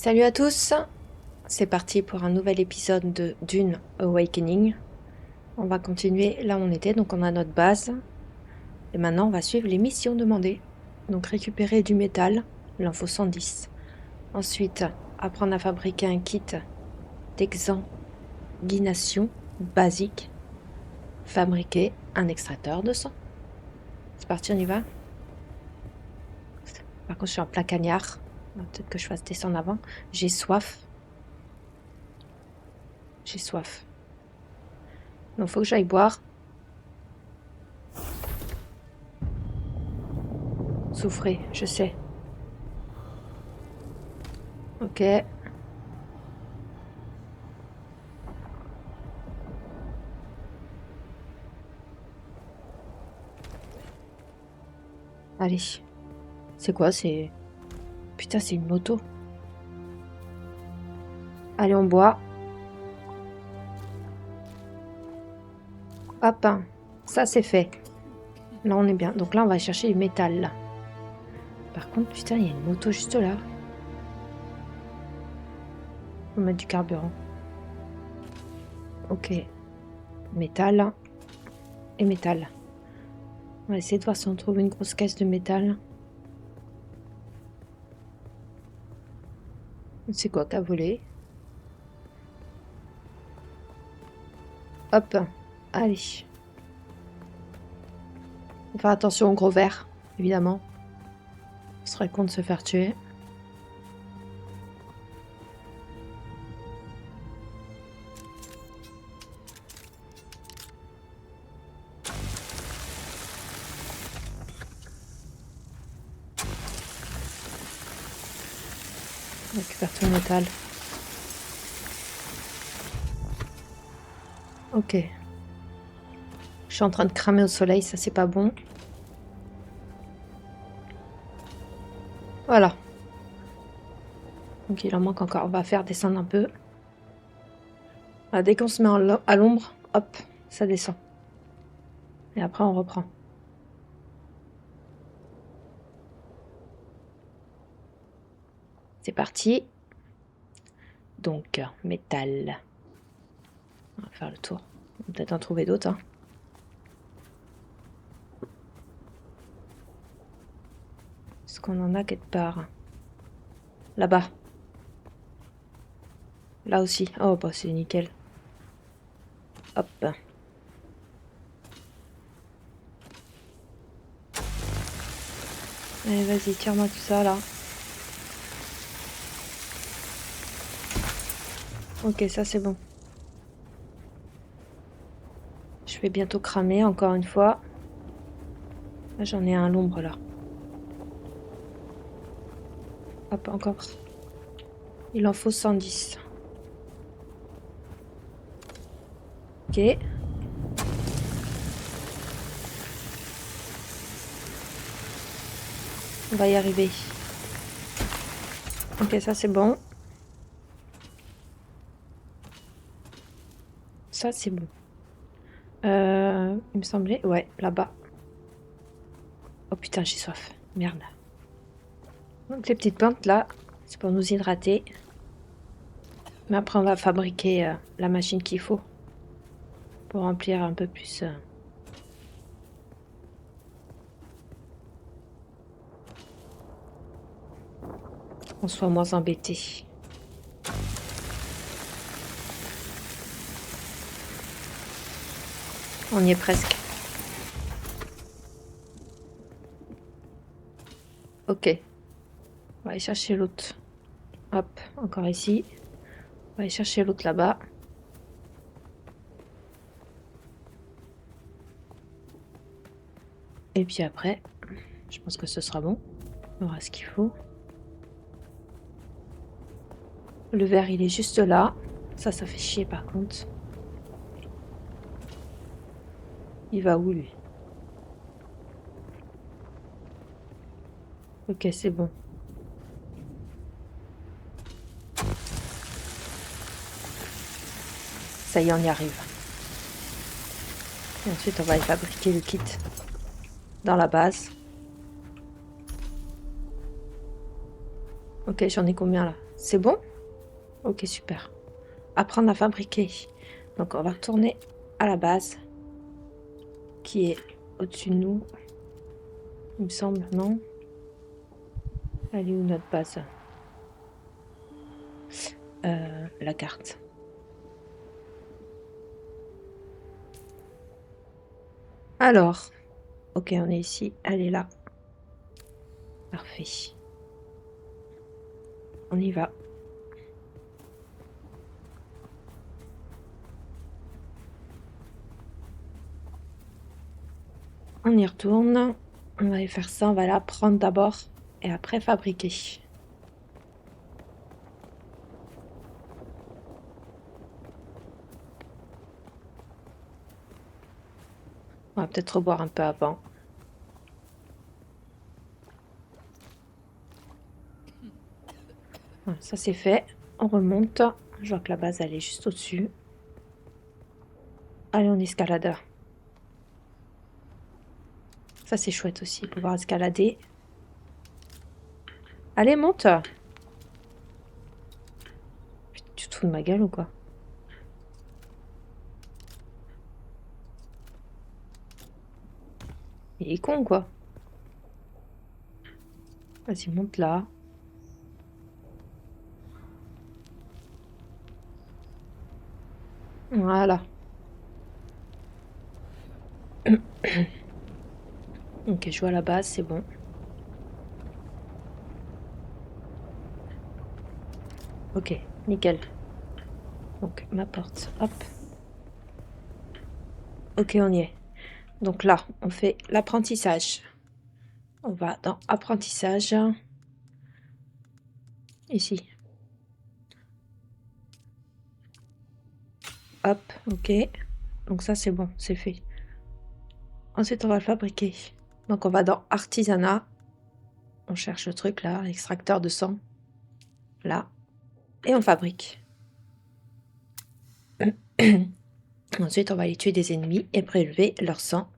Salut à tous, c'est parti pour un nouvel épisode de Dune Awakening. On va continuer là où on était, donc on a notre base. Et maintenant on va suivre les missions demandées. Donc récupérer du métal, il en faut 110. Ensuite, apprendre à fabriquer un kit d'exsanguination basique. Fabriquer un extracteur de sang. C'est parti, on y va. Par contre je suis en plein cagnard. Peut-être que je fasse descendre avant. J'ai soif. J'ai soif. Donc faut que j'aille boire. Souffrez, je sais. Ok. Allez. C'est quoi? C'est... Putain, c'est une moto. Allez, on boit. Hop. Hein. Ça, c'est fait. Là, on est bien. Donc là, on va chercher du métal, là. Par contre, putain, il y a une moto juste là. On va mettre du carburant. Ok. Métal. Et métal. On va essayer de voir si on trouve une grosse caisse de métal. C'est quoi qu'a volé? Hop. Allez. Faut faire attention au gros verre, évidemment. Ce serait con de se faire tuer. On récupère tout le métal. Ok. Je suis en train de cramer au soleil, ça c'est pas bon. Voilà. Donc il en manque encore. On va faire descendre un peu. Voilà, dès qu'on se met à l'ombre, hop, ça descend. Et après on reprend. C'est parti. Donc, métal. On va faire le tour. On va peut-être en trouver d'autres. Hein. Est-ce qu'on en a quelque part? Là-bas. Là aussi. Oh, bah c'est nickel. Hop. Allez, vas-y, tire-moi tout ça, là. Ok, ça c'est bon. Je vais bientôt cramer, encore une fois. Là, j'en ai un à l'ombre, là. Hop, encore. Il en faut 110. Ok. On va y arriver. Ok, ça c'est bon. Ça c'est bon. Il me semblait... Ouais, là-bas. Oh putain, j'ai soif. Merde. Donc les petites plantes là, c'est pour nous hydrater. Mais après on va fabriquer la machine qu'il faut. Pour remplir un peu plus... qu'on soit moins embêté. On y est presque. Ok. On va aller chercher l'autre. Hop, encore ici. On va aller chercher l'autre là-bas. Et puis après, je pense que ce sera bon. On aura ce qu'il faut. Le verre, il est juste là. Ça fait chier par contre. Il va où lui? Ok, c'est bon. Ça y est, on y arrive. Et ensuite, on va y fabriquer le kit dans la base. Ok, j'en ai combien là? C'est bon? Ok, super. Apprendre à fabriquer. Donc on va retourner à la base qui est au-dessus de nous. Il me semble, non? Elle est où notre base? La carte. Alors, ok, on est ici. Elle est là. Parfait. On y va. On y retourne. On va aller faire ça. On va la prendre d'abord et après fabriquer. On va peut-être reboire un peu avant. Voilà, ça c'est fait. On remonte. Je vois que la base elle est juste au-dessus. Allez, on escalade. Ça c'est chouette aussi, pouvoir escalader. Allez, monte. Tu te fous de ma gueule ou quoi? Il est con quoi. Vas-y, monte là. Voilà. Ok, je vois la base, c'est bon. Ok, nickel. Donc, ma porte, hop. Ok, on y est. Donc là, on fait l'apprentissage. On va dans apprentissage. Ici. Hop, ok. Donc ça, c'est bon, c'est fait. Ensuite, on va le fabriquer. Donc, on va dans artisanat. On cherche le truc là, extracteur de sang. Là. Et on fabrique. Ensuite, on va aller tuer des ennemis et prélever leur sang.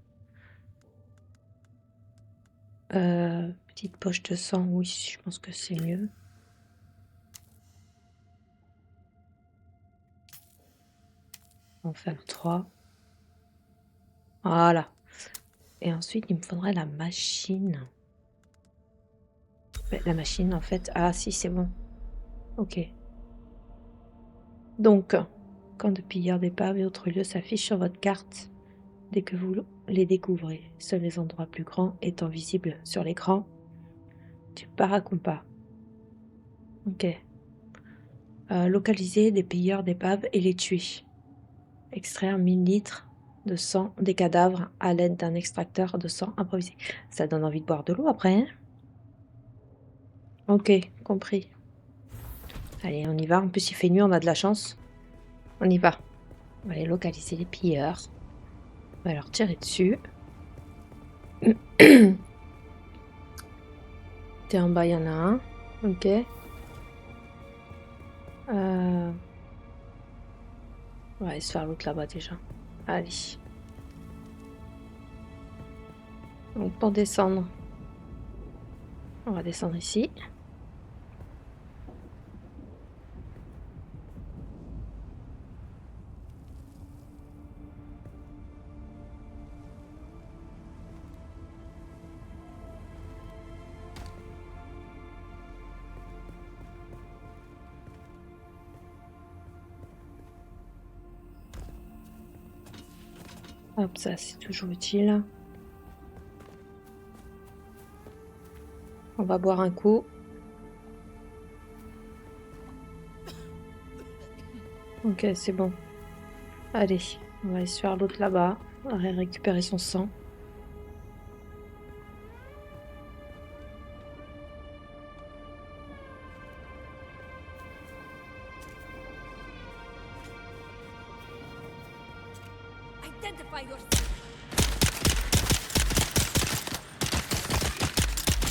Petite poche de sang, oui, je pense que c'est mieux. On va en faire 3. Voilà. Et ensuite, il me faudrait la machine. Mais la machine, en fait... Ah, si, c'est bon. Ok. Donc, camp de pilleurs d'épaves et autres lieux s'affichent sur votre carte dès que vous les découvrez. Seuls les endroits plus grands étant visibles sur l'écran du paracompas. Ok. Localiser des pilleurs d'épaves et les tuer. Extraire 1000 litres de sang des cadavres à l'aide d'un extracteur de sang improvisé. Ça donne envie de boire de l'eau après, hein? Ok, compris. Allez, on y va. En plus, il fait nuit, on a de la chance. On y va. On va aller localiser les pilleurs. On va leur tirer dessus. T'es en bas, il y en a un. Ok. On va aller se faire l'autre là-bas déjà. Allez. Donc pour descendre, on va descendre ici. Hop, ça c'est toujours utile. On va boire un coup. Ok, c'est bon. Allez, on va aller se faire l'autre là-bas. On va récupérer son sang.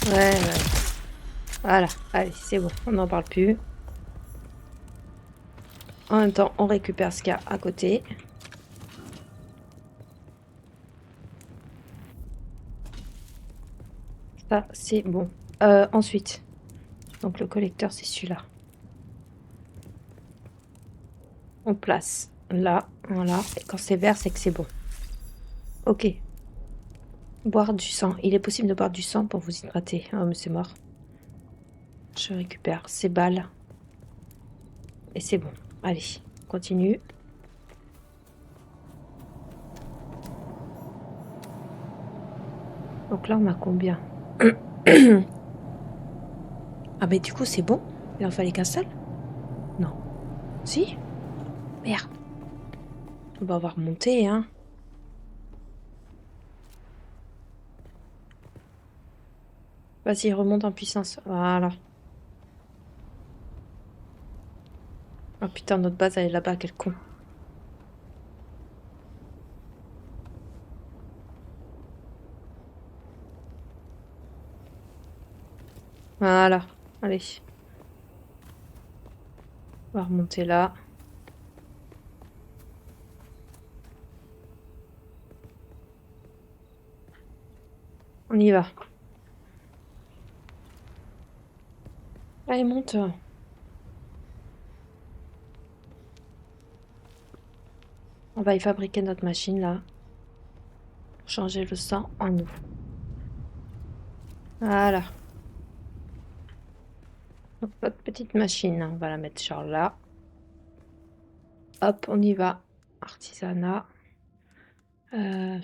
Ouais, ouais. Voilà, allez, c'est bon, on n'en parle plus. En même temps, on récupère ce qu'il y a à côté. Ça, c'est bon. Ensuite, donc le collecteur, c'est celui-là. On place là, voilà. Et quand c'est vert, c'est que c'est bon. Ok. Boire du sang. Il est possible de boire du sang pour vous hydrater. Oh, mais c'est mort. Je récupère ces balles. Et c'est bon. Allez, on continue. Donc là, on a combien? Ah, mais du coup, c'est bon? Il en fallait qu'un seul? Non. Si? Merde. On va avoir monté, hein. Vas-y, remonte en puissance. Voilà. Oh putain, notre base, elle est là-bas, quel con. Voilà. Allez. On va remonter là. On y va. Allez, monte. On va y fabriquer notre machine, là. Pour changer le sang en eau. Voilà. Donc, notre petite machine, on va la mettre genre là. Hop, on y va. Artisanat. Euh,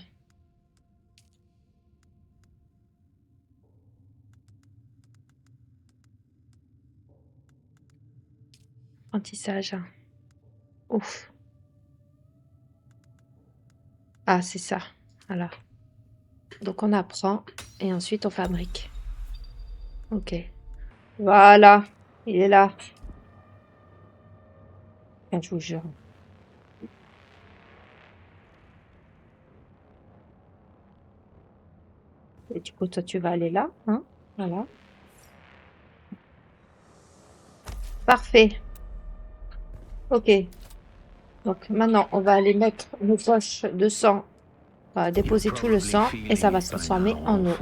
Apprentissage. Ouf. Ah, c'est ça. Voilà. Donc, on apprend et ensuite, on fabrique. Ok. Voilà. Il est là. Ah, je vous jure. Et du coup, toi, tu vas aller là. Hein? Voilà. Parfait. Ok. Donc, maintenant, on va aller mettre nos poches de sang. On va déposer tout le sang et ça va se transformer en eau.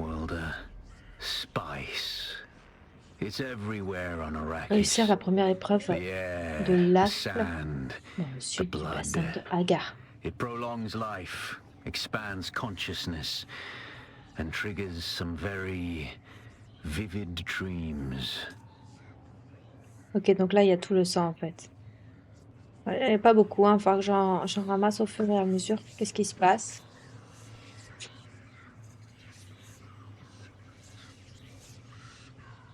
Réussir la première épreuve de l'AFL dans le sud du bassin de Hagar. It prolongs life, expands consciousness, and triggers some very vivid dreams. Ok, donc là, il y a tout le sang en fait. Il n'y a pas beaucoup, hein. Il faut que j'en ramasse au fur et à mesure. Qu'est-ce qui se passe?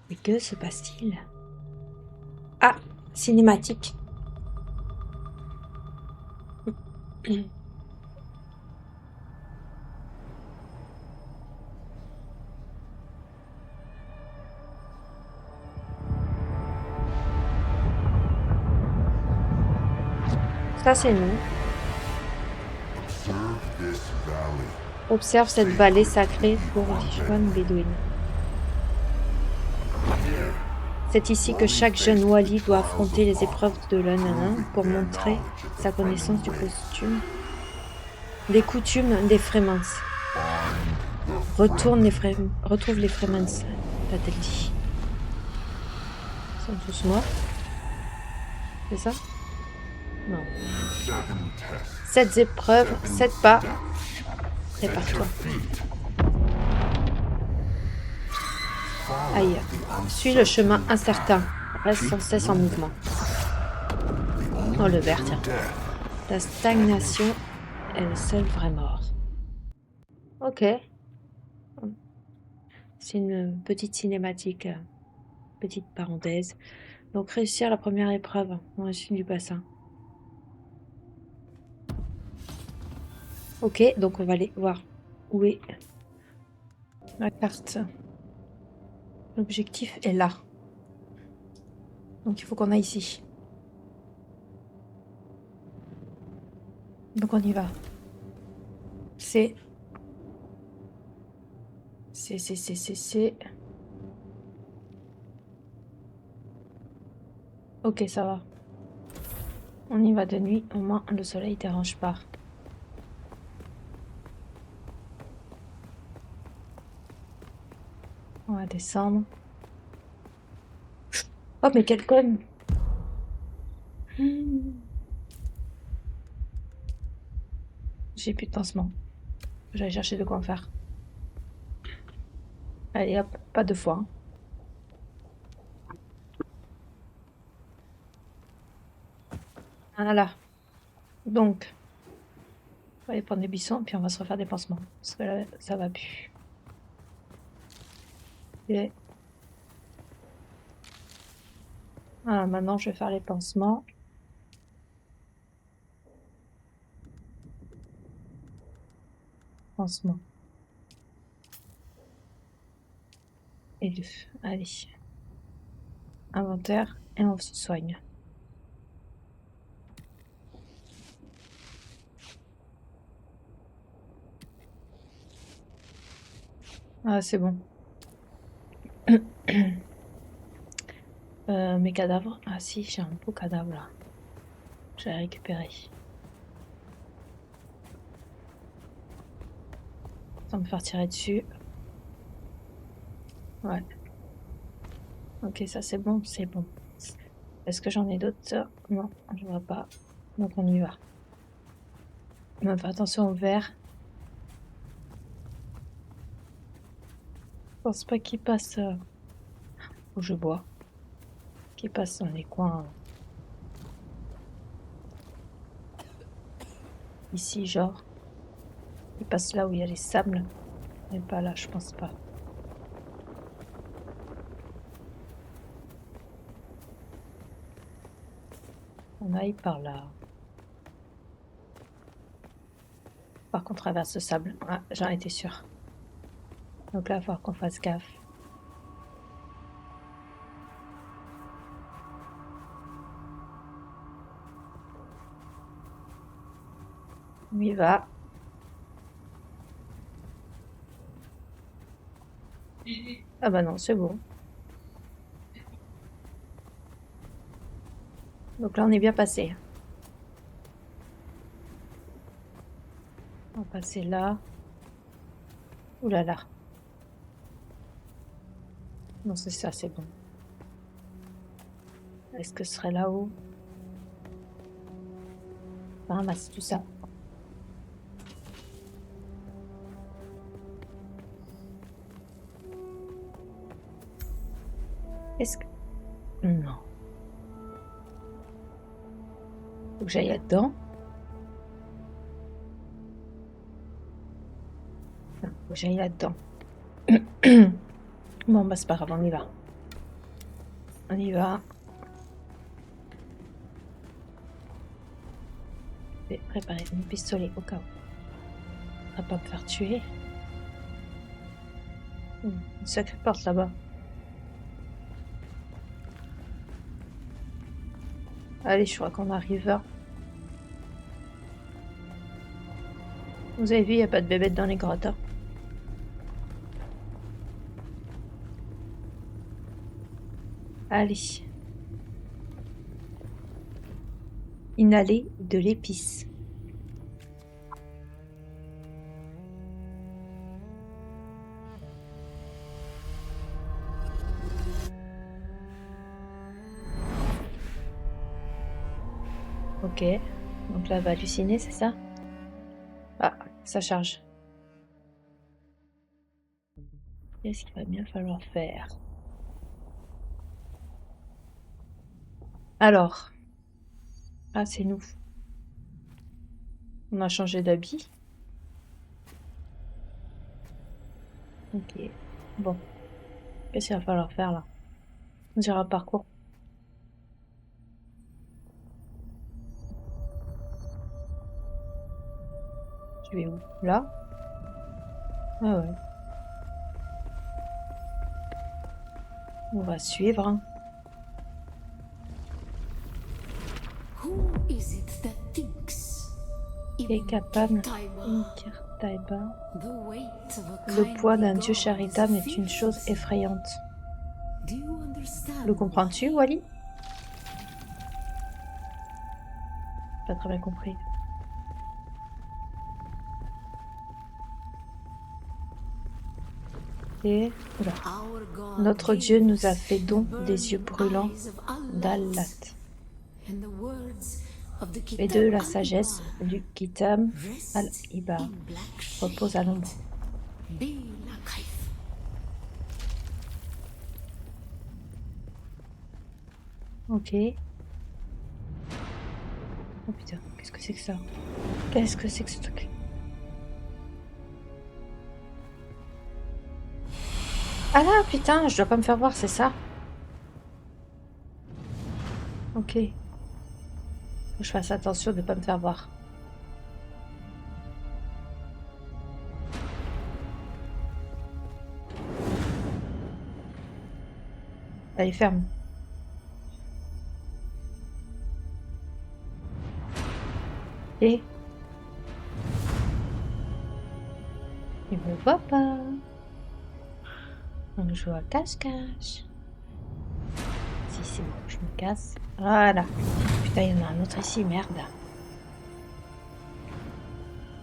Mais que se passe-t-il? Ah, cinématique. Ça, c'est nous. Observe cette vallée sacrée pour les jeunes bédouines. C'est ici que chaque jeune wali doit affronter les épreuves de l'ananas pour montrer sa connaissance du costume. Des coutumes des Fremens. Retrouve les Fremens, t'a-t-elle dit. Ils sont tous morts. C'est ça? Non. 7 épreuves, 7 pas. Prépare-toi. Aïe. Suis le chemin incertain. Reste sans cesse en mouvement. Oh, le vert, tiens. La stagnation est le seul vrai mort. Ok. C'est une petite cinématique, petite parenthèse. Donc, réussir la première épreuve dans le sud du bassin. Ok, donc on va aller voir où est la carte. L'objectif est là. Donc, il faut qu'on aille ici. Donc, on y va. C'est... Ok, ça va. On y va de nuit, au moins le soleil ne dérange pas. On va descendre. Oh, mais quelle conne! J'ai plus de pansement. J'allais chercher de quoi en faire. Allez hop, pas deux fois. Voilà. Donc, on va aller prendre des buissons, puis on va se refaire des pansements. Parce que là, ça va plus. Et... Voilà, maintenant je vais faire les pansements. Pansement. Et le... Allez. Inventaire, et on se soigne. Ah, c'est bon. Mes cadavres. Ah si, j'ai un beau cadavre là. Je l'ai récupéré. Sans me faire tirer dessus. Ouais. Ok, ça c'est bon, c'est bon. Est-ce que j'en ai d'autres? Non, je vois pas. Donc on y va. On va faire attention au verre. Je pense pas qu'il passe où je bois. Qu'il passe dans les coins. Ici, genre. Il passe là où il y a les sables. Mais pas là, je pense pas. On aille par là. Par contre, on traverse le sable. Ah, j'en étais sûre. Donc là, il va falloir qu'on fasse gaffe. On y va. Ah bah non, c'est bon. Donc là, on est bien passé. On va passer là. Ouh là là. Non, c'est ça, c'est bon. Est-ce que ce serait là-haut? On ramasse tout ça. Est-ce que... Non. Faut que j'aille là-dedans. Non, faut que j'aille là-dedans. Bon, bah c'est pas grave, on y va. On y va. Je vais préparer mon pistolet au cas où. On va pas me faire tuer. Une sacrée porte là-bas. Allez, je crois qu'on arrive. Vous avez vu, il n'y a pas de bébête dans les grottes. Hein. Allez. Inhaler de l'épice. Ok. Donc là, elle va halluciner, c'est ça? Ah, ça charge. Qu'est-ce qu'il va bien falloir faire? Alors. Ah, c'est nous. On a changé d'habit. Ok. Bon. Qu'est-ce qu'il va falloir faire là? On dirait un parcours. Je vais où? Là? Ah ouais. On va suivre. Hein. Who is it that thinks? Est capable. Taiba, Taiba. the weight of a Le kindly poids d'un dieu god charitable is est une chose fearless. effrayante. Do you understand Le comprends-tu, why? Wally? Pas très bien compris. Et oula. Our God Notre gave Dieu nous a us fait don the des yeux burning brûlants eyes of Allah d'Allat. and the words of the et de la sagesse du Kitab Rest al-Ibar in black shade. repose à l'ombre. Be Lakaif. Ok. Oh putain, qu'est-ce que c'est que ça? Qu'est-ce que c'est que ce truc? Ah là, putain, je dois pas me faire voir, c'est ça? Ok. Faut que je fasse attention de pas me faire voir. Allez, ferme. Et il me voit pas. On joue à cache-cache. Si c'est bon, je me casse. Voilà. Putain, il y en a un autre ici, merde.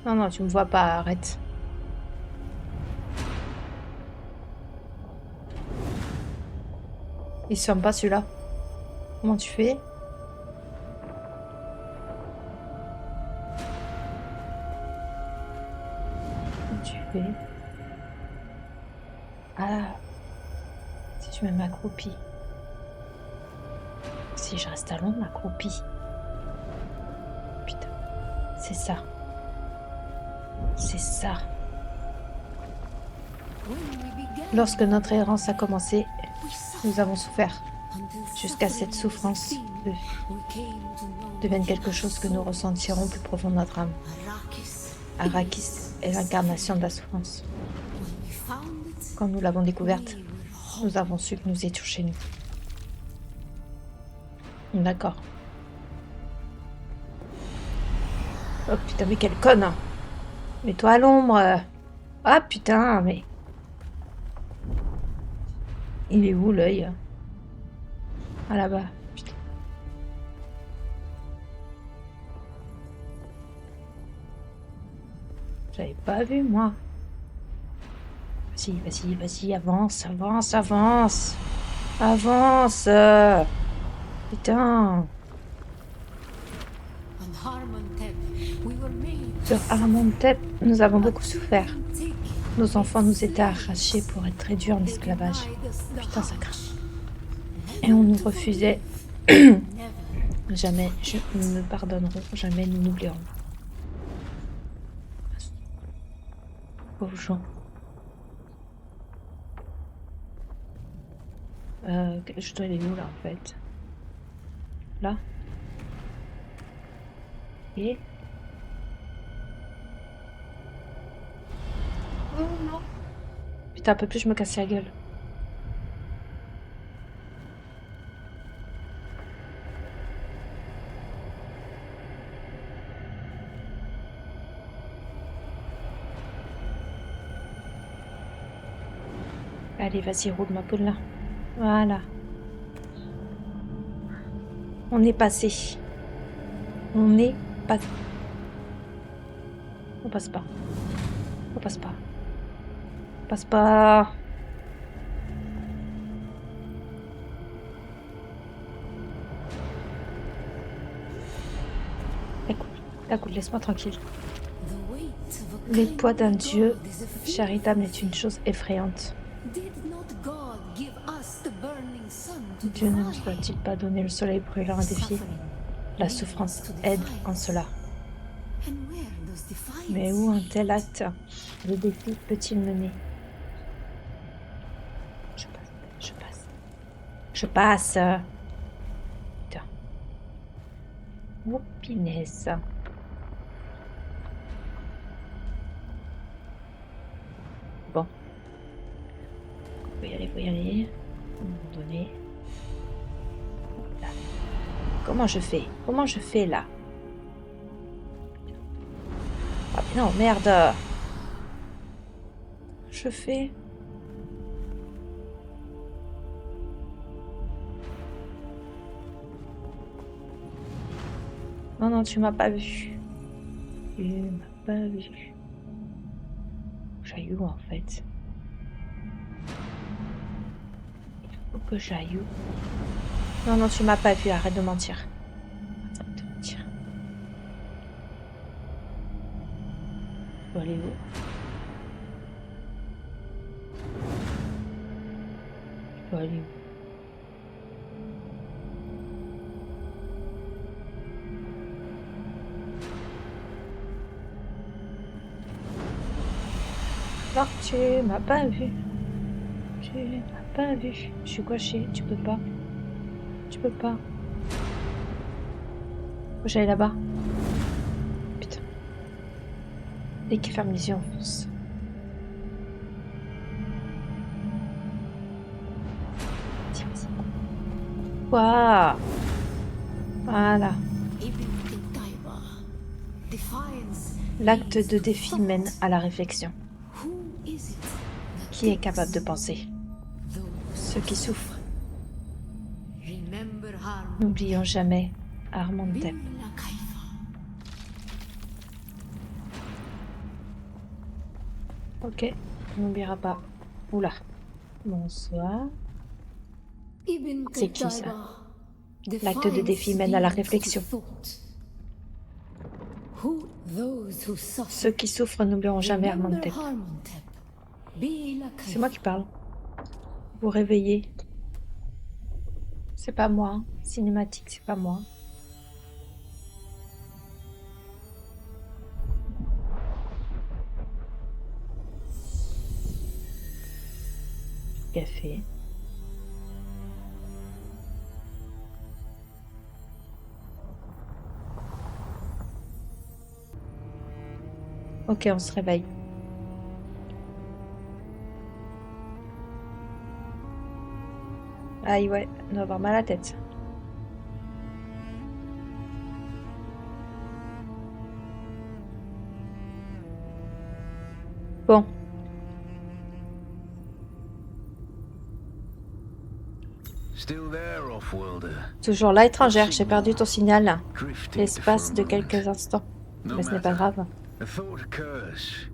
Non, non, tu me vois pas, arrête. Il se ferme pas celui-là. Comment tu fais? Comment tu fais? Ah, si je me mets accroupie. Si je reste à l'ombre, accroupie. Putain, c'est ça. C'est ça. When we began, Lorsque notre errance a commencé, we suffered nous avons souffert. until Jusqu'à suffering cette souffrance was a thing we came to know devienne quelque chose que nous ressentirons plus profond de notre âme. Arrakis. Arrakis est l'incarnation de la souffrance. When we found it, Quand nous l'avons découverte, we were nous avons su que nous étions chez nous. D'accord. Oh putain, mais quelle conne! Mets-toi à l'ombre! Ah putain, mais... Il est où l'œil? Ah là-bas, putain. J'avais pas vu, moi. Vas-y, vas-y, vas-y, avance, avance, avance! Avance! Putain! on Harmontep, we were made Sur Harmontep, nous avons beaucoup but souffert. couldn't take it. Nos enfants nous étaient arrachés pour être réduits en They esclavage. denied us the Putain, ça heart. craint. Et on nous refusait. Never. Jamais, nous ne pardonnerons, jamais nous n'oublierons. Pauvres gens. Je dois aller où là en fait? Là? Et? Oh non! Putain, un peu plus, je me casse la gueule. Allez, vas-y, roule ma poule là. Voilà. On est passé. On est passé. On passe pas. On passe pas. On passe pas. Écoute, laisse-moi tranquille. The weight of a Le kind poids d'un Dieu God is a fear. charitable est une chose effrayante. Did not God give us the burning sun to Dieu ne nous defy a-t-il pas donné le soleil brûlant à défier? suffering? La Leads souffrance to aide defiance. en cela. And where does defiance Mais où un lead? tel acte de défi peut-il mener? Je passe, je passe. Je passe. Putain. Oh, pinaise. Bon. Faut y aller, faut y aller. À un moment donné. Là. Comment je fais? Comment je fais là? Ah mais non, merde. Je fais... Non, non, tu m'as pas vu. Tu m'as pas vu. J'aille où en fait? Il faut que j'aille où? Non, non, tu m'as pas vu, arrête de mentir. Arrête de mentir. peux aller où? Je peux aller où? Non, tu m'as pas vu. Tu m'as pas vu. Je suis coincée. Tu peux pas. Tu peux pas. Faut que j'aille là-bas. Putain. Dès qu'il ferme les yeux, on fonce. Tiens, vas-y. Waouh. Voilà. Ibn Qutayba. Defiance. L'acte leads de to défi thought. mène à la réflexion. Who is it that Qui est thinks? capable de penser? Those. Ceux qui souffrent. Remember harm. N'oublions jamais Armontep. Bila kaifa. Ok, on n'oubliera pas. Oula. Bonsoir. Ibn C'est qui, ça? Qutayba. L'acte de défi mène à la réflexion. Ceux qui souffrent n'oublieront jamais Armontep. C'est moi qui parle. Vous réveillez. C'est pas moi. Hein. Cinématique, c'est pas moi. Café. Ok, on se réveille. Aïe, ouais, on va avoir mal à la tête. Bon. Still there, off-worlder. Toujours là, étrangère, j'ai perdu ton signal. Drifted L'espace for de a quelques moment. instants. No Mais ce n'est pas matter. grave. A thought occurs.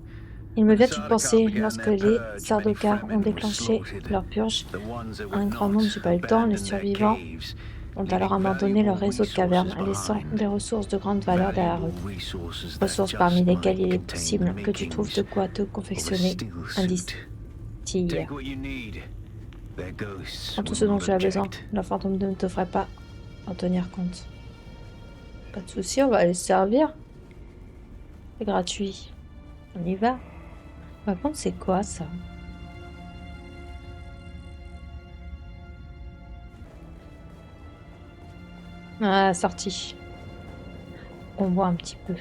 Il me When vient the une Sardaukar pensée began lorsque their les purge, Sardaukar many ont Fremen were déclenché slaughtered. leur purge. The ones that Un would grand not nombre n'eut pas eu le temps, les abandoned their survivants caves, ont alors leaving abandonné leur valuable réseau de cavernes, resources laissant behind. des ressources de grande valeur derrière eux. Valuable resources that Ressources just parmi might lesquelles il est contain possible the que tu trouves de makings quoi te of a confectionner steel un suit. distille. Take what you need. Their ghosts Prends tout will ce dont not tu as besoin. object. La fantôme ne te ferait pas en tenir compte. Pas de souci, on va aller se servir. C'est gratuit. On y va. Par contre, c'est quoi ça? Ah, sortie. On voit un petit peu.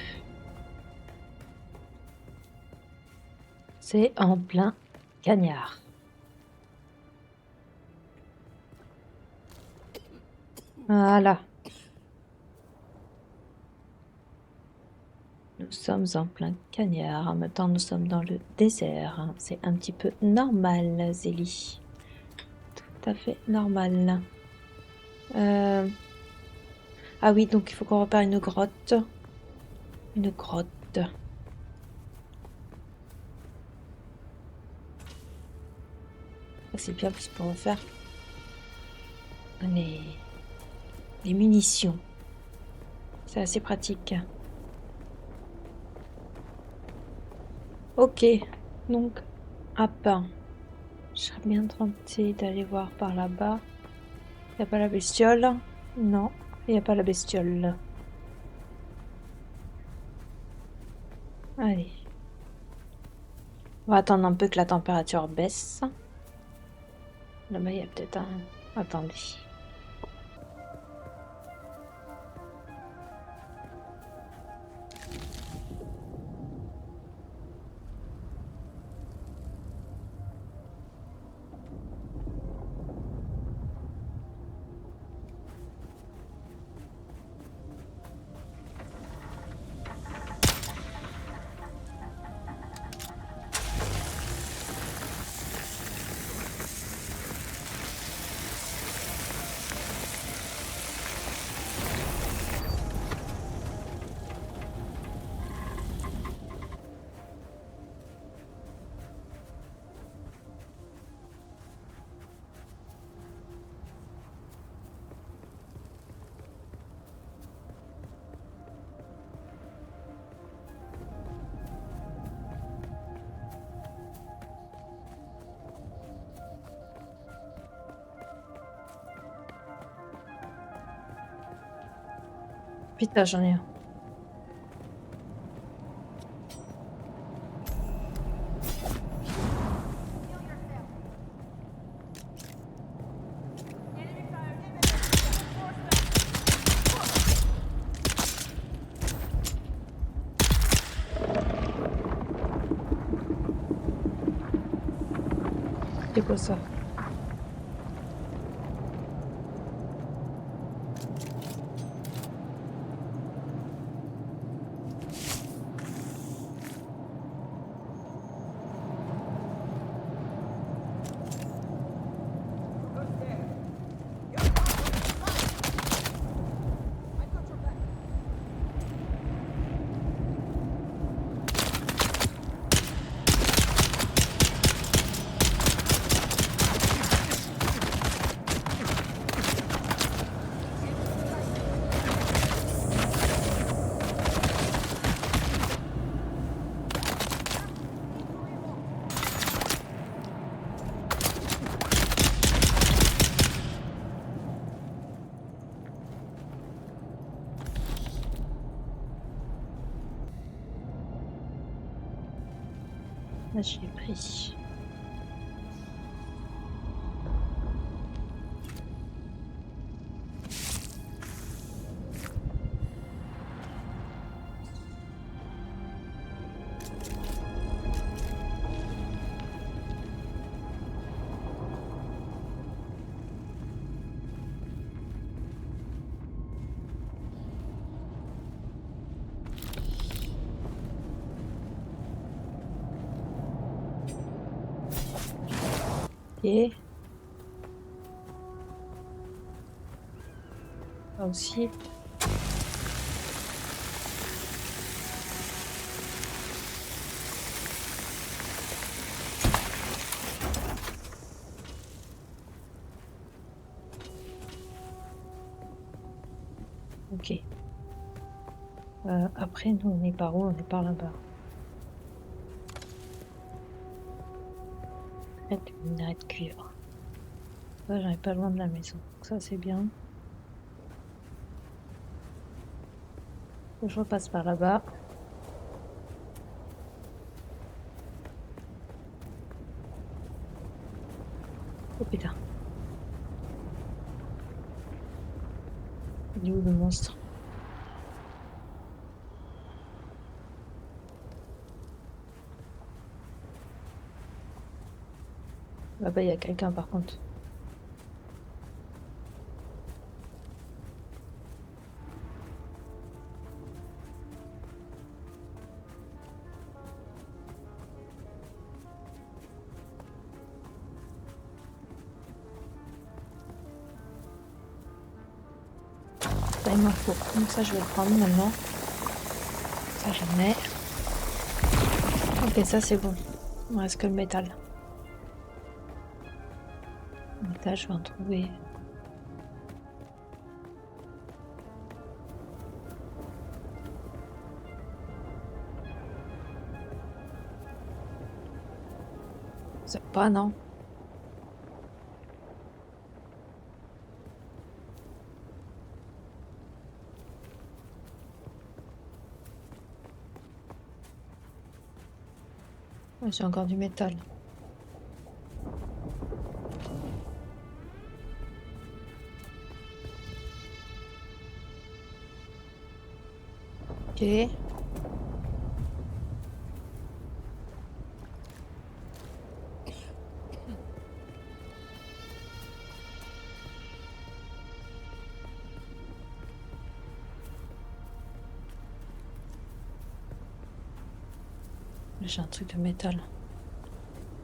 C'est en plein cagnard. Voilà. Nous sommes en plein cagnard. En même temps, nous sommes dans le désert. Hein. C'est un petit peu normal, Zélie. Tout à fait normal. Ah oui, donc il faut qu'on repère une grotte. Une grotte. C'est bien plus pour faire les munitions. C'est assez pratique. Ok, donc à pain. Je serais bien tenté d'aller voir par là-bas. Y a pas la bestiole? Non, il n'y a pas la bestiole. Allez. On va attendre un peu que la température baisse. Là-bas, il y a peut-être un... Attendez. Putain, j'en ai un. C'est quoi ça? Là, j'ai pris. Ok. Là aussi. Ok. Après, nous, on est par où? On est par là-bas. Traite de minerai de cuivre. Ça, j'en ai pas loin de la maison. Donc ça, c'est bien. Je repasse par là-bas. Oh putain. Il est où le monstre? Là-bas, il y a quelqu'un par contre. Ça, il m'en faut. Donc ça, je vais le prendre maintenant. Ça, j'en ai. Ok, ça, c'est bon. Il me reste que le métal. Le métal, je vais en trouver. C'est pas, non? Ouais, j'ai encore du métal. Ok. J'ai un truc de métal.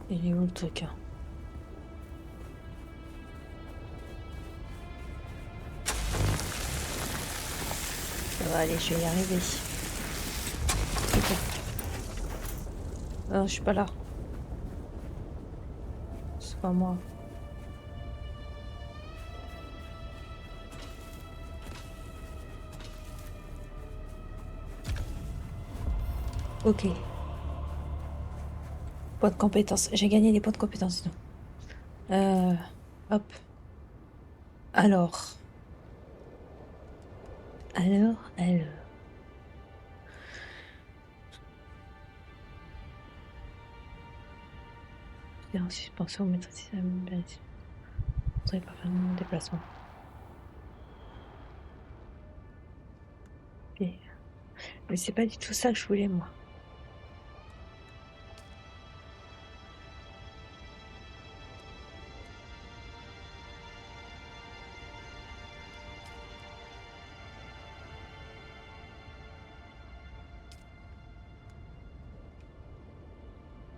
Il est où le truc, hein? Ça va aller, je vais y arriver. Ok. Non, je suis pas là. C'est pas moi. Ok. Points de compétence. J'ai gagné des points de compétence, sinon. Hop. Alors. Alors. Et en suspension, mettre si ça pas faire mon déplacement. Ok. Mais c'est pas du tout ça que je voulais, moi.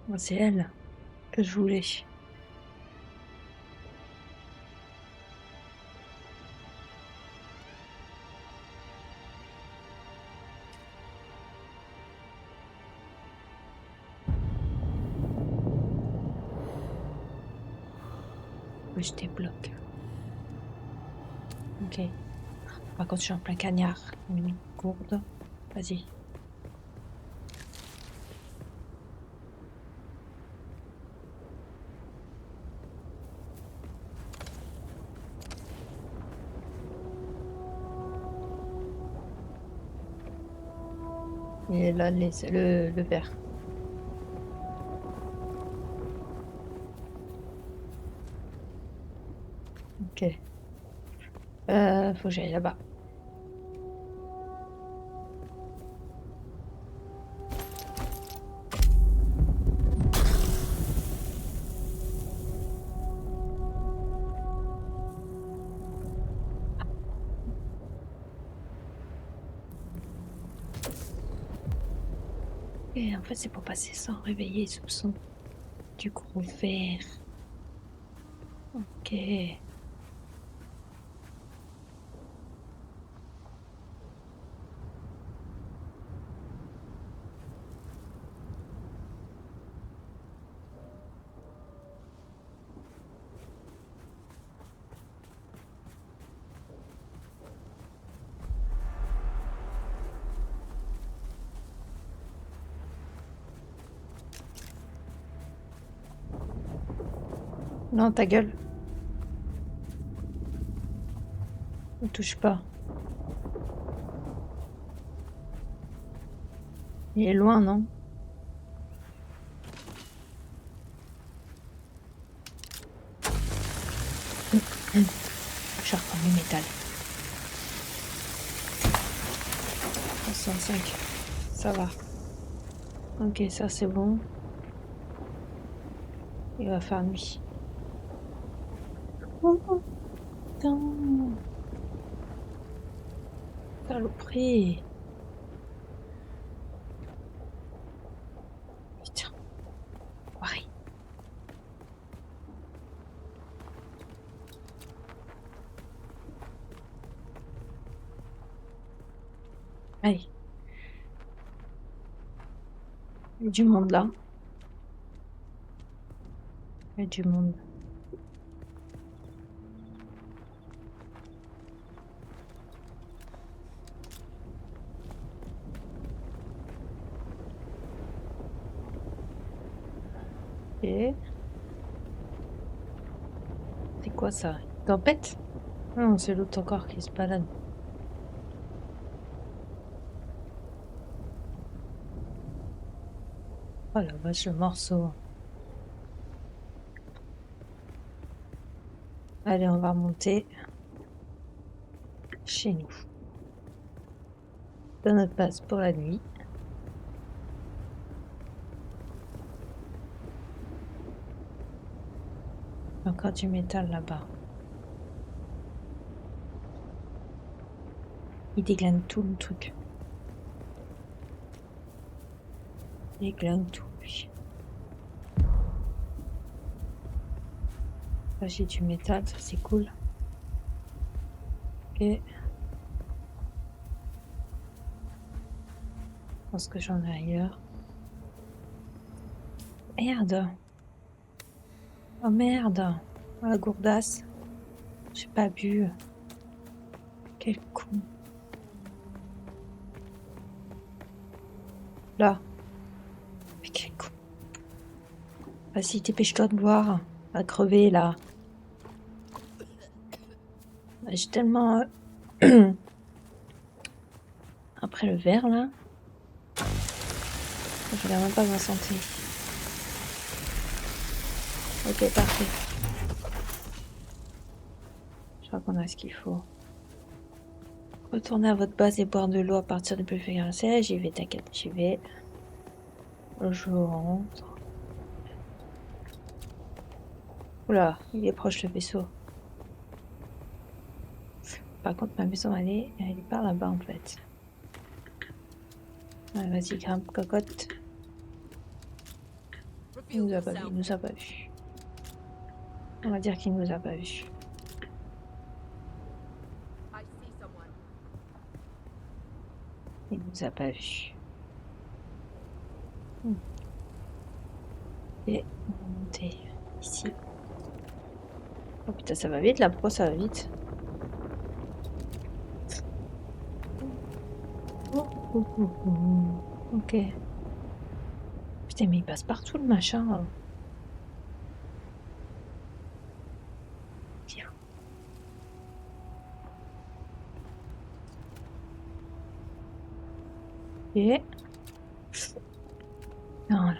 Moi, c'est elle que je voulais. Oui, je débloque. Ok. Par contre, je suis en plein cagnard. Une gourde. Vas-y. Et là, le verre. Ok. Faut que j'aille là-bas. Et en fait, c'est pour passer sans réveiller les soupçons du gros verre. Ok. Non, ta gueule. Ne touche pas. Il est loin, non? Je reprends le métal. 65. Ça va. Ok, ça c'est bon. Il va faire nuit. Oh, putain. Saloperie. Putain. Ouais. Allez. Il y a du monde là. Il y a du monde. Et c'est quoi ça? Une tempête? Non, c'est l'autre encore qui se balade. Oh la vache, le morceau. Allez, on va remonter chez nous. Dans notre base pour la nuit. Encore du métal là-bas. Il déglingue tout le truc. Il déglingue tout, lui. Là, j'ai du métal, ça c'est cool. Ok. Je pense que j'en ai ailleurs. Merde. Oh merde. Oh, la gourdasse. J'ai pas bu. Quel con. Là. Mais quel con. Vas-y, dépêche-toi de boire. À crever là. J'ai tellement Après le verre là. Je regarde même pas ma santé. Ok, parfait. Je crois qu'on a ce qu'il faut. Retournez à votre base et boire de l'eau à partir du buffet gracieux. J'y vais, t'inquiète, j'y vais. Je rentre. Oula, il est proche le vaisseau. Par contre, ma maison, elle est par là-bas en fait. Ouais, vas-y, grimpe, cocotte. Il nous a pas vu, il nous a pas vu. On va dire qu'il nous a pas vu. Il nous a pas vu. Et on va monter ici. Oh putain, ça va vite là, pourquoi ça va vite? Ok. Putain, mais il passe partout le machin. Et... Non, là.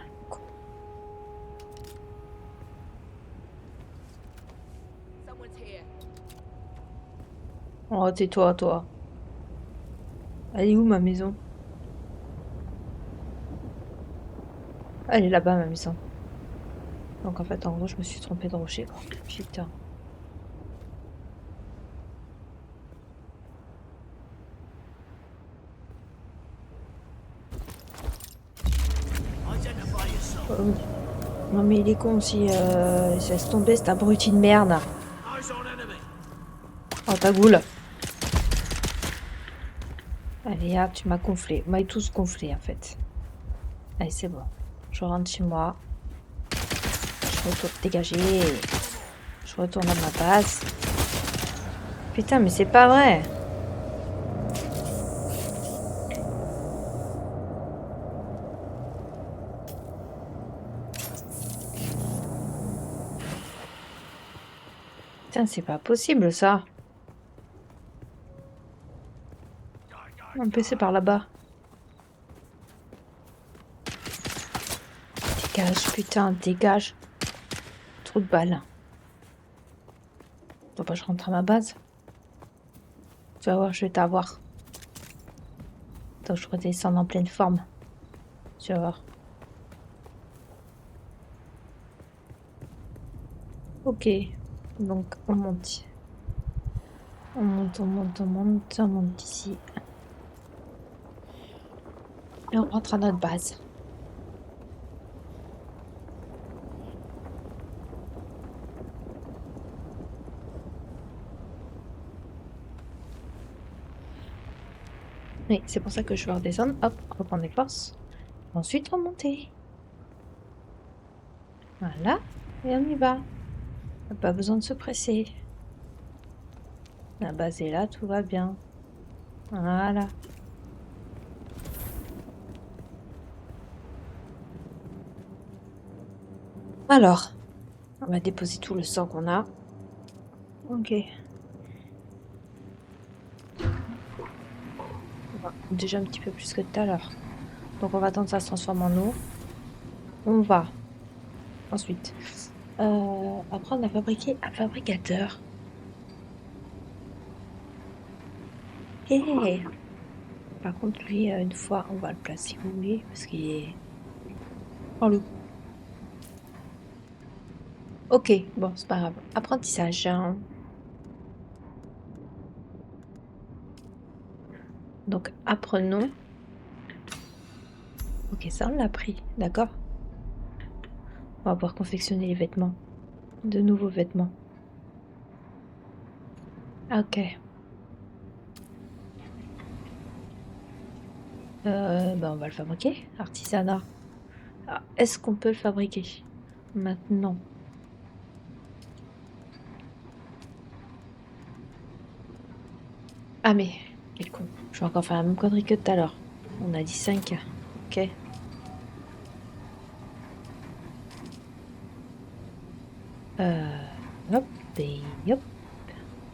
Oh, tais-toi, toi. Elle est où ma maison? Elle est là-bas, ma maison. Donc en fait, en gros, je me suis trompée de rocher, quoi. Putain. Oh. Non mais il est con aussi, il se laisse tomber cet abruti de merde. Oh ta goule. Allez, ah, tu m'as gonflé. Vous m'avez tous gonflé en fait. Allez, c'est bon. Je rentre chez moi. Je retourne dégager. Je retourne à ma base. Putain, mais c'est pas vrai. Putain, c'est pas possible ça. Un PC par là-bas. Dégage, putain, dégage. Trop de balles. Faut pas que je rentre à ma base. Tu vas voir, je vais t'avoir. Attends, je redescends en pleine forme. Tu vas voir. Ok. Donc, on monte. On monte, on monte, on monte, on monte ici. Et on rentre à notre base. Oui, c'est pour ça que je vais redescendre. Hop, reprendre les forces. Ensuite, remonter. Voilà. Et on y va. Pas besoin de se presser. La base est là, tout va bien. Voilà. Alors, on va déposer tout le sang qu'on a. Ok. Déjà un petit peu plus que tout à l'heure. Donc on va attendre que ça se transforme en eau. On va ensuite apprendre à fabriquer un fabricateur. Et par contre lui une fois on va le placer où lui parce qu'il est en loup. Ok, bon c'est pas grave. Apprentissage. Hein. Donc apprenons. Ok, ça on l'a pris, d'accord. On va pouvoir confectionner les vêtements. De nouveaux vêtements. Ok. Ben on va le fabriquer. Artisanat. Ah, est-ce qu'on peut le fabriquer maintenant? Ah mais, quel con. Je vais encore faire la même connerie que tout à l'heure. On a dit 5. Ok. Hop, et hop.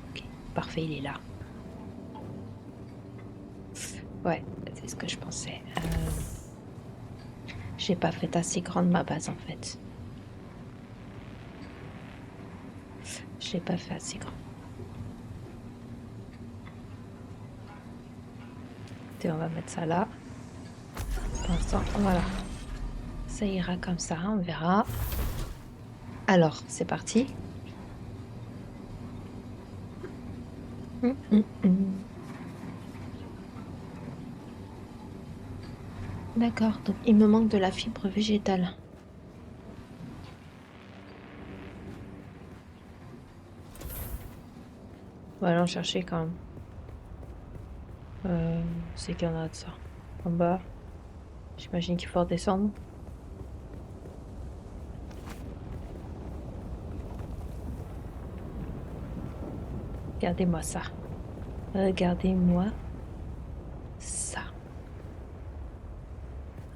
Ok, parfait, il est là. Ouais, c'est ce que je pensais. J'ai pas fait assez grande ma base en fait. J'ai pas fait assez grand. Et on va mettre ça là. Pour l'instant, voilà. Ça ira comme ça, on verra. Alors, c'est parti. D'accord, donc il me manque de la fibre végétale. On va aller en chercher quand même. C'est qu'il y en a de ça. En bas. J'imagine qu'il faut redescendre. Regardez-moi ça. Regardez-moi ça.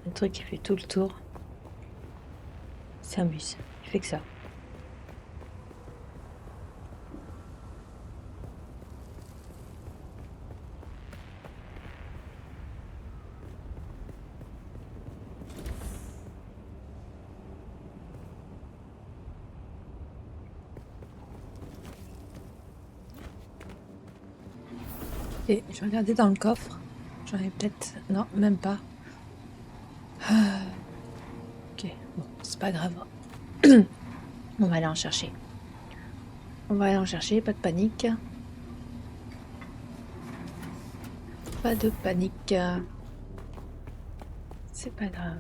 Un truc qui fait tout le tour. Il s'amuse. Il fait que ça. Et je regardais dans le coffre. J'en ai peut-être... Non, même pas. Ok, bon, c'est pas grave. On va aller en chercher. On va aller en chercher, pas de panique. Pas de panique. C'est pas grave.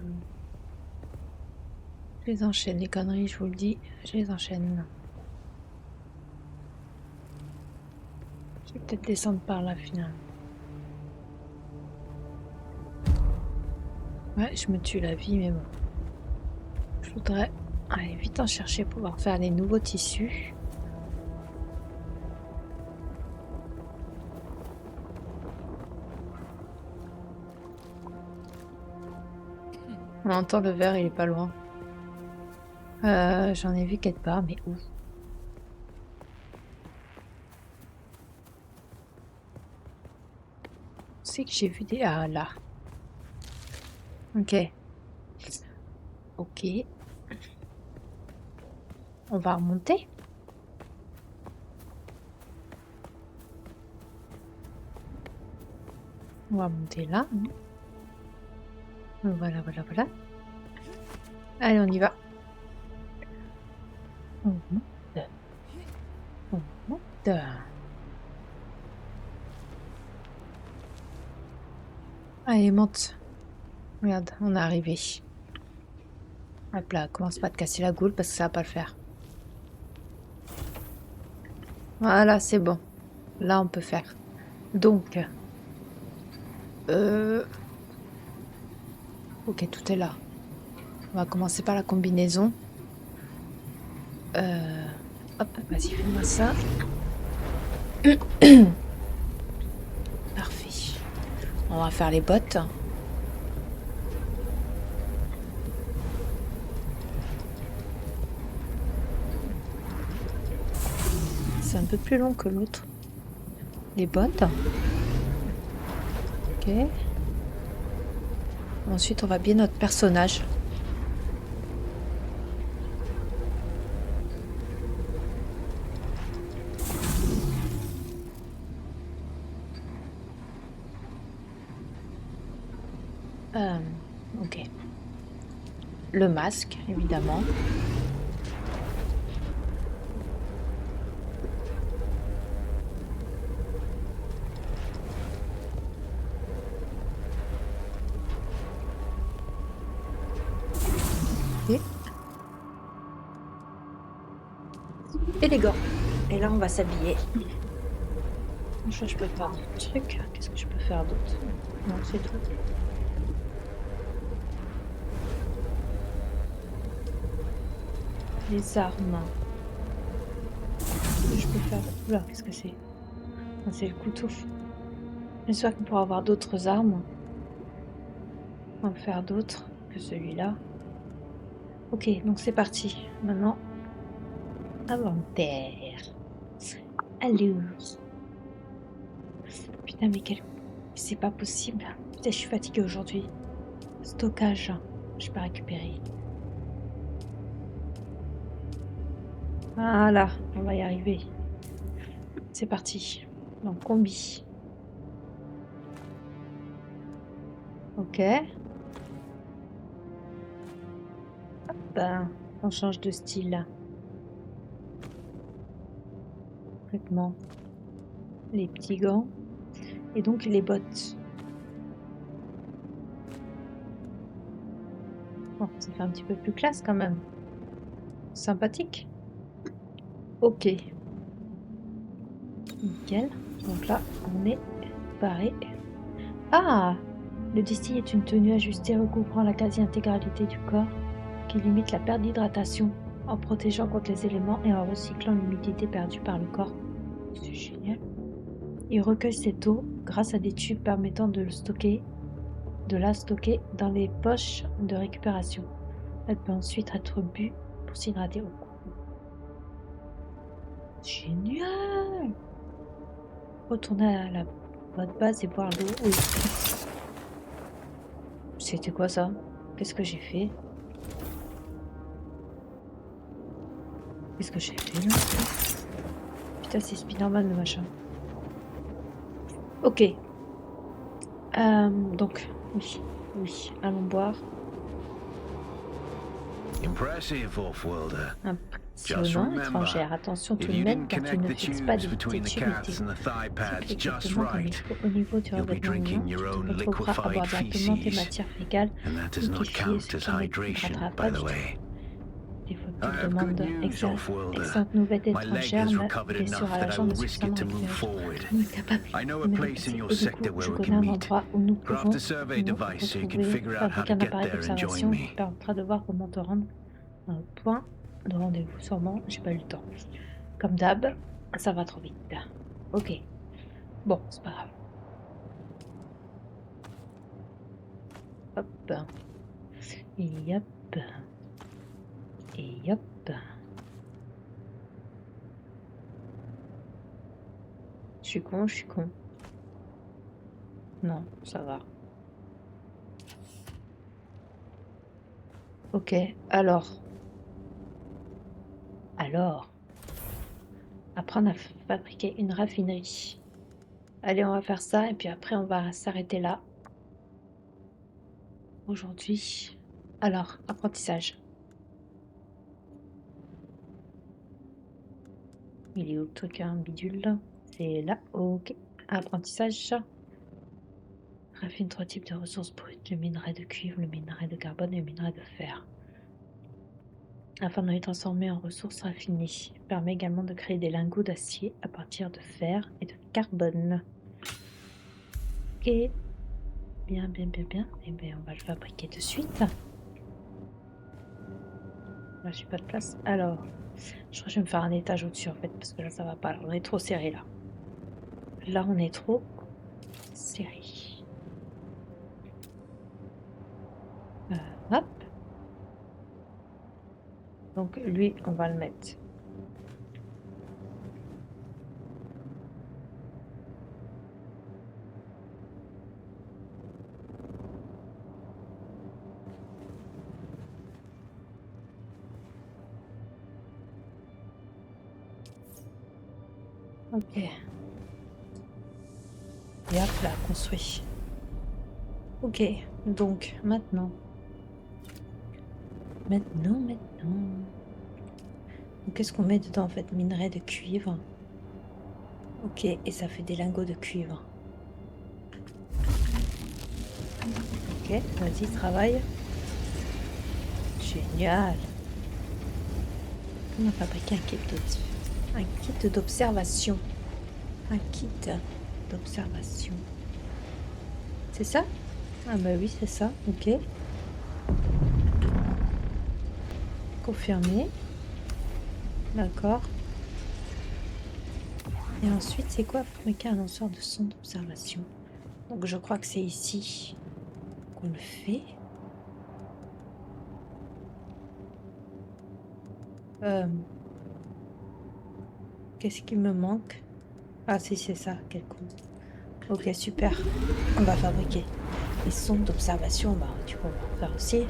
Je les enchaîne, les conneries, je vous le dis. Je les enchaîne. Je vais peut-être descendre par là, finalement. Ouais, je me tue la vie, mais bon. Je voudrais aller vite en chercher pour pouvoir faire les nouveaux tissus. On entend le verre, il est pas loin. J'en ai vu quelque part, mais où? C'est que j'ai vu des... Ah, là. Ok. Ok. On va remonter. On va monter là. Voilà, voilà, voilà. Allez, on y va. On monte. On monte. Allez, monte. Regarde, on est arrivé. Hop là, commence pas à te casser la goule parce que ça va pas le faire. Voilà, c'est bon. Là, on peut faire. Donc... Ok, tout est là. On va commencer par la combinaison. Hop, vas-y, fais-moi ça. Parfait. On va faire les bottes. C'est un peu plus long que l'autre. Les bottes. Ok. Ensuite, on va bien notre personnage. Ok. Le masque, évidemment. Et les gants. Et là, on va s'habiller. Je peux faire d'autres trucs. Qu'est-ce que je peux faire d'autre? Non, c'est tout. Les armes. Je peux faire... Oula, qu'est-ce que c'est? Ah, c'est le couteau. J'espère qu'on pourra avoir d'autres armes. On va faire d'autres que celui-là. Ok, donc c'est parti. Maintenant, inventaire. Alors. Putain, mais quel C'est pas possible. Putain, je suis fatiguée aujourd'hui. Stockage. Je peux récupérer. Voilà, on va y arriver. C'est parti. Donc, combi. Ok. Ben, on change de style là. Complètement. Les petits gants. Et donc les bottes. Bon, ça fait un petit peu plus classe quand même. Sympathique. Ok. Nickel. Donc là, on est paré. Ah! Le distil est une tenue ajustée recouvrant la quasi-intégralité du corps qui limite la perte d'hydratation en protégeant contre les éléments et en recyclant l'humidité perdue par le corps. C'est génial. Il recueille cette eau grâce à des tubes permettant de la stocker dans les poches de récupération. Elle peut ensuite être bue pour s'hydrater au cou. Génial! Retourner à votre base et boire l'eau. Oui. C'était quoi ça? Qu'est-ce que j'ai fait? Qu'est-ce que j'ai fait là? Putain, c'est Spider-Man le machin. Ok. Donc, oui, allons boire. Impressive, Off-worlder. Just Impressionnant, remember, étrangère. Attention tout if de you même, didn't car tu ne connect the fixes pas tubes des between the caps tubes and the thigh pads just exactement comme il right, faut au niveau du you'll be revêtement mouillant. drinking Tu your te own retrouveras à boire liquefied directement tes feces, matières fécales and that does not liquéfiées, count ce as qui ne hydration, t'hydratera pas by the du tout. way. Il faut que I tu have good demandes news, Off-worlder. excellente nouvelle My leg étrangère. has Ma recovered blessure enough à la that I jambe will est risk it suffisamment to move récupérée. forward. On est capable I know a de me place in déplacer. your Et du sector coup, where je we connais can un meet. endroit où nous Craft a pouvons survey nous device so you can retrouver, figure out how fabriquer to un get appareil there and join d'observation qui me. te permettra de voir comment te rendre à un point de rendez-vous. Sûrement, j'ai pas eu le temps. Comme d'hab, ça va trop vite. Ok. Bon, c'est pas grave. Hop. Et hop. Et hop. Je suis con, je suis con. Non, ça va. Ok, alors, apprendre à fabriquer une raffinerie. Allez, on va faire ça et puis après on va s'arrêter là aujourd'hui. Alors, apprentissage. Il est où le truc, un bidule là? C'est là, ok. Apprentissage. Raffine 3 types de ressources brutes, le minerai de cuivre, le minerai de carbone et le minerai de fer. Afin de les transformer en ressources raffinées. Permet également de créer des lingots d'acier à partir de fer et de carbone. Ok. Bien. Eh bien, on va le fabriquer de suite. Là, j'ai pas de place. Alors, je crois que je vais me faire un étage au-dessus en fait, parce que là, ça va pas. Là, on est trop serré là. Là, on est trop serré. Hop. Donc, lui, on va le mettre. Ok. Et hop, là, construit. Ok, donc maintenant. Donc, qu'est-ce qu'on met dedans en fait? Minerai de cuivre. Ok, et ça fait des lingots de cuivre. Ok, vas-y, travaille. Génial. On a fabriqué un kit d'observation. Un kit d'observation. C'est ça? Ah bah oui, c'est ça. Ok. Confirmé. D'accord. Et ensuite, c'est quoi fabriquer un lanceur de sonde d'observation? Donc je crois que c'est ici qu'on le fait. Qu'est-ce qui me manque? Ah si, c'est ça, quel con. Ok, super. On va fabriquer les sondes d'observation. Bah, du coup, on va en faire aussi.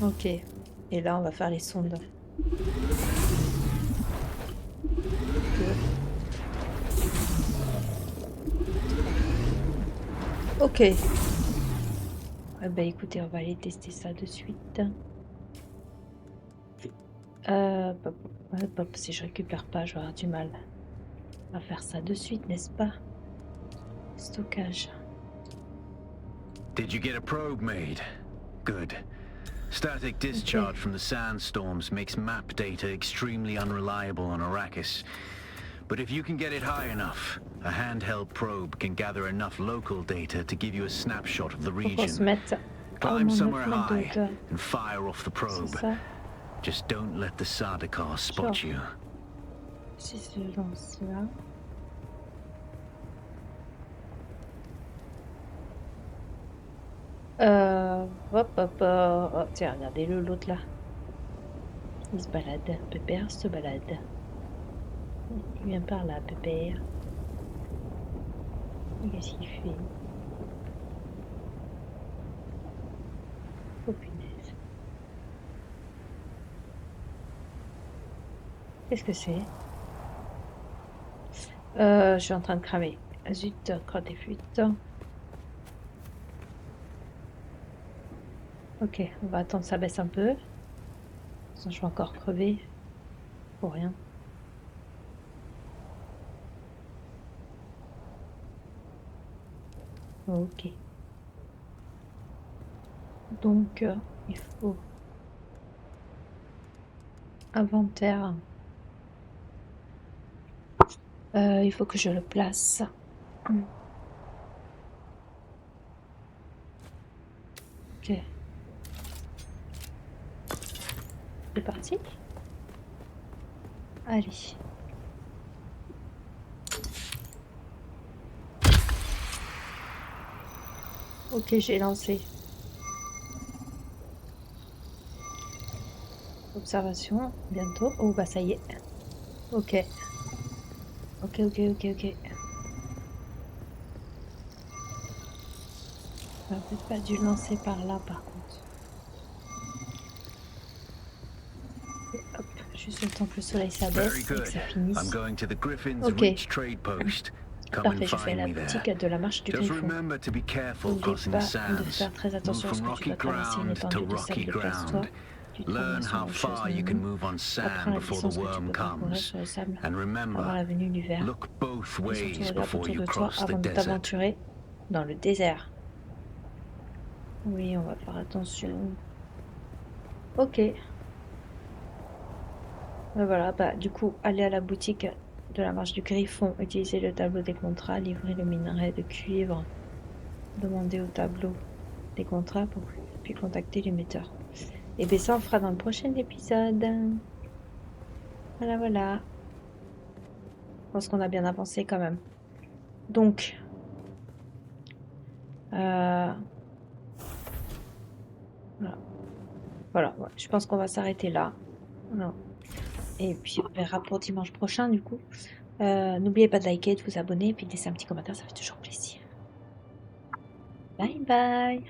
Ok. Et là, on va faire les sondes. Ok. Bah écoutez, on va aller tester ça de suite. Si je récupère pas, je vais avoir du mal à faire ça de suite, n'est-ce pas? Stockage. Did you get a probe made? Good. Static discharge from the sandstorms makes map data extremely unreliable on Arrakis. But if you can get it high enough, a handheld probe can gather enough local data to give you a snapshot of the region. Climb somewhere high and fire off the probe. Just don't let the Sardaukar spot you. Si je lance là. Oh, tiens, regardez-le, l'autre là. Il se balade. Pépère se balade. Il vient par là, Pépère. Qu'est-ce qu'il fait? Oh punaise. Qu'est-ce que c'est? Je suis en train de cramer. Zut, crotte et fuite. Ok, on va attendre que ça baisse un peu. Sinon, je vais encore crever. Pour rien. Ok. Donc, il faut... Inventaire. Il faut que je le place. Ok. C'est parti. Allez. Ok, j'ai lancé. Observation, bientôt. Oh, bah ça y est. Ok. Ok. J'aurais peut-être pas dû lancer par là, par contre. Et hop, juste le temps que le soleil s'abaisse et que ça finisse. Ok. Parfait, je fais la boutique de la marche du Griffon. N'oublie pas de faire très attention lorsque tu dois traverser une étendue de sable déplace-toi. Tu trouveras ce rocheuse néanmoins. Apprends la distance que tu peux parcourir sur le sable avant la venue du l'hiver. Et surtout regarde autour de toi avant de t'aventurer dans le désert. Oui, on va faire attention. Ok. Voilà, bah du coup, aller à la boutique de la marche du Griffon, utiliser le tableau des contrats, livrer le minerai de cuivre, demander au tableau des contrats pour puis contacter l'émetteur. Et bien ça, on fera dans le prochain épisode. Voilà. Je pense qu'on a bien avancé quand même. Donc, voilà. Ouais, je pense qu'on va s'arrêter là. Voilà. Et puis on verra pour dimanche prochain du coup. N'oubliez pas de liker, de vous abonner et puis de laisser un petit commentaire, ça fait toujours plaisir. Bye bye.